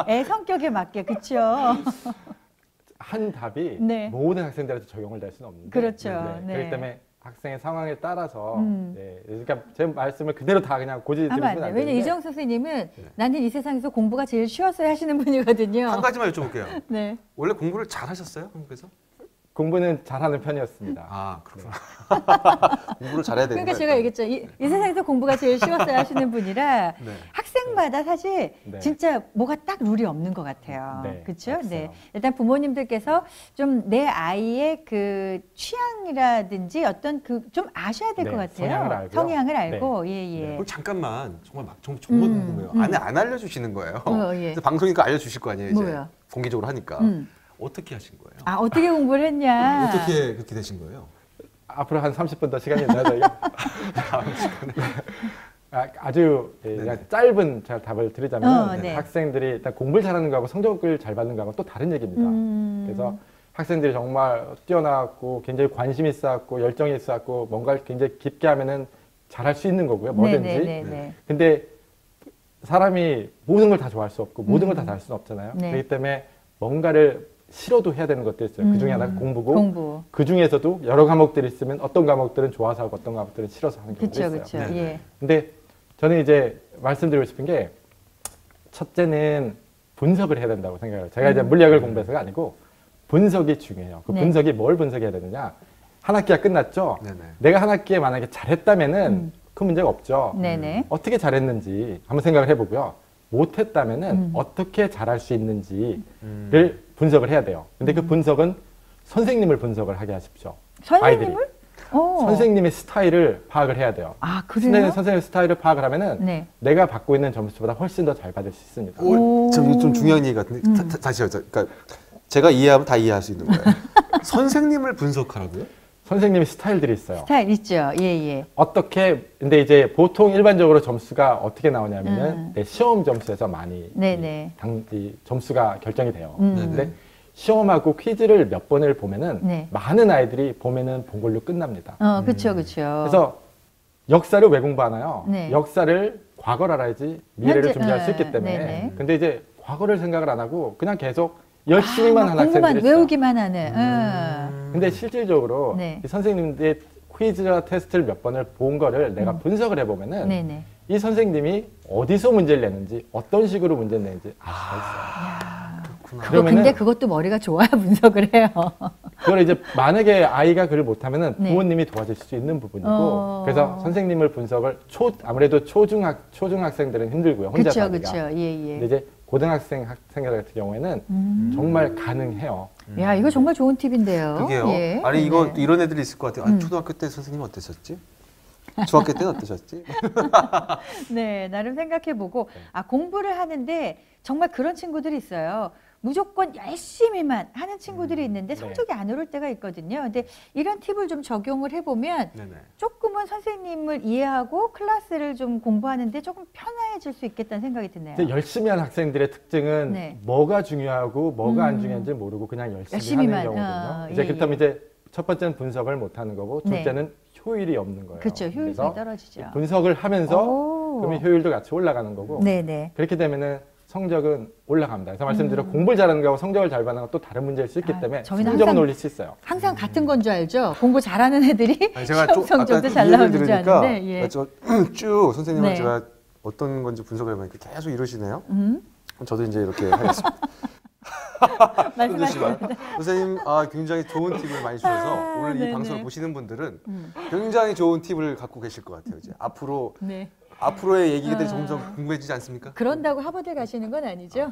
애 성격에 맞게. 그렇죠? 한 답이 네. 모든 학생들한테 적용을 될 수는 없는데. 그렇죠. 네. 네. 그렇기 때문에 학생의 상황에 따라서 네. 그러니까 제 말씀을 그대로 다 그냥 고지드리면 하면 안 안 돼요. 되는데. 왜냐면 이정석 선생님은 나는 이 세상에서 공부가 제일 쉬웠어요 하시는 분이거든요. 한 가지만 여쭤볼게요. 네. 원래 공부를 잘 하셨어요? 한국에서? 공부는 잘하는 편이었습니다. 아, 그렇구나. 공부를 잘해야 되는 그러니까 제가 얘기했죠. 이 세상에서 공부가 제일 쉬웠어요 하시는 분이라 네. 학생마다 사실 네. 진짜 뭐가 딱 룰이 없는 것 같아요. 네, 그렇죠? 없어요. 네. 일단 부모님들께서 좀 내 아이의 그 취향이라든지 어떤 그 좀 아셔야 될 것 네, 같아요. 성향을 알고요. 성향을 알고 예. 그럼 잠깐만 정말 궁금해요. 안 알려주시는 거예요. 예. 그래서 방송이니까 알려주실 거 아니에요. 이제 뭐요? 공개적으로 하니까 어떻게 하신 거예요? 아 어떻게 공부를 했냐? 어떻게 그렇게 되신 거예요? 앞으로 한 30분 더 시간이 있나요, 저희가? 아주 그냥 짧은 제가 답을 드리자면 네. 학생들이 일단 공부를 잘하는 거하고 성적을 잘 받는 거하고 또 다른 얘기입니다. 그래서 학생들이 정말 뛰어나고 굉장히 관심이 있어갖고 열정이 있어갖고 뭔가를 굉장히 깊게 하면은 잘할 수 있는 거고요, 뭐든지. 네네네. 근데 사람이 모든 걸 다 좋아할 수 없고 모든 걸 다 잘 수는 없잖아요. 네. 그렇기 때문에 뭔가를 싫어도 해야 되는 것도 있어요. 그 중에 하나가 공부고 공부. 그 중에서도 여러 과목들이 있으면 어떤 과목들은 좋아서 하고 어떤 과목들은 싫어서 하는 경우가 그렇죠, 있어요. 그렇죠. 예. 근데 저는 이제 말씀드리고 싶은 게 첫째는 분석을 해야 된다고 생각해요. 제가 이제 물리학을 공부해서가 아니고 분석이 중요해요. 그 네. 분석이 뭘 분석해야 되느냐? 한 학기가 끝났죠. 네네. 내가 한 학기에 만약에 잘했다면은 큰 문제가 없죠. 네네. 어떻게 잘했는지 한번 생각을 해보고요. 못했다면은 어떻게 잘할 수 있는지를 분석을 해야 돼요. 근데 그 분석은 선생님을 분석을 하게 하십시오. 아이들이. 선생님을? 오. 선생님의 스타일을 파악을 해야 돼요. 아 그래요? 선생님의 스타일을 파악을 하면은 네. 내가 받고 있는 점수보다 훨씬 더 잘 받을 수 있습니다. 좀 중요한 얘기 같은데 다시 하자. 그러니까 제가 이해하면 다 이해할 수 있는 거예요. 선생님을 분석하라고요? 선생님의 스타일들이 있어요. 스타일 있죠. 예. 어떻게 근데 이제 보통 일반적으로 점수가 어떻게 나오냐면은 내 시험 점수에서 많이 네네. 이 점수가 결정이 돼요. 네네. 근데 시험하고 퀴즈를 몇 번을 보면은 네. 많은 아이들이 보면은 본 걸로 끝납니다. 그렇죠, 그렇죠. 그래서 역사를 왜 공부하나요? 네. 역사를 과거를 알아야지 미래를 현재, 준비할 수 있기 때문에. 네네. 근데 이제 과거를 생각을 안 하고 그냥 계속 열심히만 막 하는 공부만 학생들이 있어요. 외우기만 하는. 근데 실질적으로 네. 이 선생님들의 퀴즈나 테스트를 몇 번을 본 거를 내가 분석을 해보면은 네네. 이 선생님이 어디서 문제를 내는지 어떤 식으로 문제를 내는지 알 수가 있어요. 근데 그것도 머리가 좋아야 분석을 해요. 그걸 이제 만약에 아이가 그걸 못하면은 네. 부모님이 도와줄 수 있는 부분이고 그래서 선생님을 분석을 아무래도 초중학생들은 힘들고요. 혼자 그렇죠, 하기가. 그렇죠. 예. 근데 이제 고등학생 학생들 같은 경우에는 정말 가능해요. 야, 이거 정말 좋은 팁인데요. 그게요. 예. 아니 이거 네. 이런 애들이 있을 것 같아요. 초등학교 때 선생님 어떠셨지? 중학교 때는 어떠셨지? 네, 나름 생각해보고 공부를 하는데 정말 그런 친구들이 있어요. 무조건 열심히만 하는 친구들이 있는데 성적이 안 오를 때가 있거든요. 근데 이런 팁을 좀 적용을 해보면 네네. 조금은 선생님을 이해하고 클래스를 좀 공부하는데 조금 편해질 수 있겠다는 생각이 드네요. 근데 열심히 하는 학생들의 특징은 네. 뭐가 중요하고 뭐가 안 중요한지 모르고 그냥 열심히 하는 경우거든요. 이제 그렇다면 이제 첫 번째는 분석을 못 하는 거고 둘째는 효율이 없는 거예요. 그렇죠. 효율이 그래서 떨어지죠. 분석을 하면서 그러면 효율도 같이 올라가는 거고 네네. 그렇게 되면은 성적은 올라갑니다. 그래서 말씀드린 공부를 잘하는 거하고 성적을 잘 받는 건 또 다른 문제일 수 있기 때문에 저희는 성적은 항상 올릴 수 있어요. 항상 같은 건 줄 알죠? 공부 잘하는 애들이 아니, 제가 시험 성적도 아까 잘 그 얘기를 나오는 줄 들으니까 아는데. 예. 쭉 선생님을 네. 제가 어떤 건지 분석을 해보니까 계속 이러시네요. 그럼 저도 이제 이렇게 하겠습니다. 말씀하시면 선생님 굉장히 좋은 팁을 많이 주셔서 오늘 이 네네. 방송을 보시는 분들은 굉장히 좋은 팁을 갖고 계실 것 같아요. 이제 네. 앞으로의 얘기들이 점점 궁금해지지 않습니까? 그런다고 하버드 가시는 건 아니죠?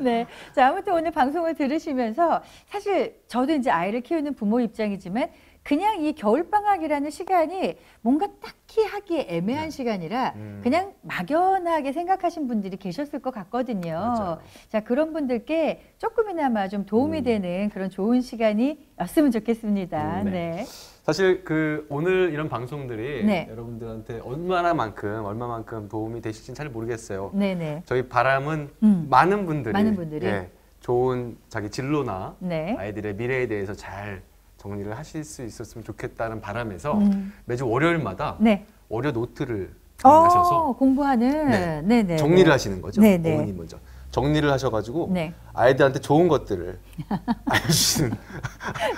네. 자, 아무튼 오늘 방송을 들으시면서 사실 저도 이제 아이를 키우는 부모 입장이지만 그냥 이 겨울방학이라는 시간이 뭔가 딱히 하기에 애매한 시간이라 그냥 막연하게 생각하신 분들이 계셨을 것 같거든요. 맞아요. 자, 그런 분들께 조금이나마 좀 도움이 되는 그런 좋은 시간이었으면 좋겠습니다. 네. 네. 사실 그 오늘 이런 방송들이 네. 여러분들한테 얼마만큼 도움이 되실지는 잘 모르겠어요. 네네. 저희 바람은 많은 분들이 예, 좋은 자기 진로나 네. 아이들의 미래에 대해서 잘 정리를 하실 수 있었으면 좋겠다는 바람에서 매주 월요일마다 네. 월요 노트를 하셔서 공부하는. 네. 네네. 정리를 하시는 거죠. 네네. 어머니 먼저 정리를 하셔가지고 네. 아이들한테 좋은 것들을 알려주시는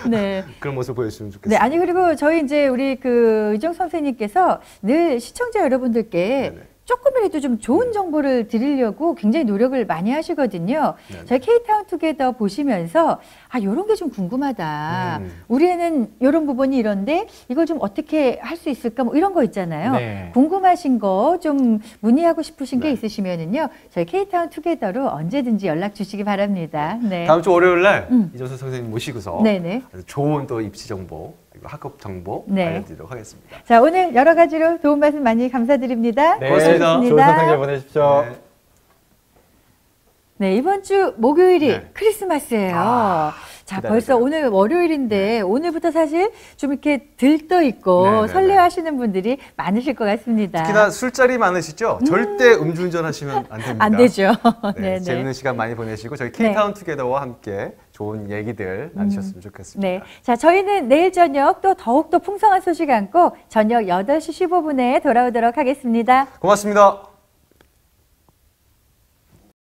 네. 그런 모습을 보여주시면 네, 좋겠습니다. 아니 그리고 저희 이제 우리 그 이정 선생님께서 늘 시청자 여러분들께 네네. 조금이라도 좀 좋은 정보를 드리려고 굉장히 노력을 많이 하시거든요. 네네. 저희 K타운 투게더 보시면서 아, 요런 게 좀 궁금하다. 우리 애는 요런 부분이 이런데 이걸 좀 어떻게 할 수 있을까 뭐 이런 거 있잖아요. 네. 궁금하신 거 좀 문의하고 싶으신 게 네. 있으시면은요. 저희 K타운 투게더로 언제든지 연락 주시기 바랍니다. 네. 다음 주 월요일 날 이정수 선생님 모시고서 네네. 아주 좋은 또 입시 정보, 그리고 학업 정보 네. 알려드리도록 하겠습니다. 자, 오늘 여러 가지로 도움 말씀 많이 감사드립니다. 네, 고맙습니다. 좋은 선생님 보내십시오. 네. 네, 이번 주 목요일이 네. 크리스마스예요. 자, 기다려져요. 벌써 오늘 월요일인데 오늘부터 사실 좀 이렇게 들떠 있고 네, 네, 네. 설레하시는 분들이 많으실 것 같습니다. 특히나 술자리 많으시죠? 절대 음주운전 하시면 안 됩니다. 안 되죠. 네, 네, 네. 재밌는 시간 많이 보내시고 저희 K타운 투게더와 함께 좋은 얘기들 나누셨으면 좋겠습니다. 네. 자, 저희는 내일 저녁 또 더욱더 풍성한 소식 안고 저녁 8시 15분에 돌아오도록 하겠습니다. 고맙습니다.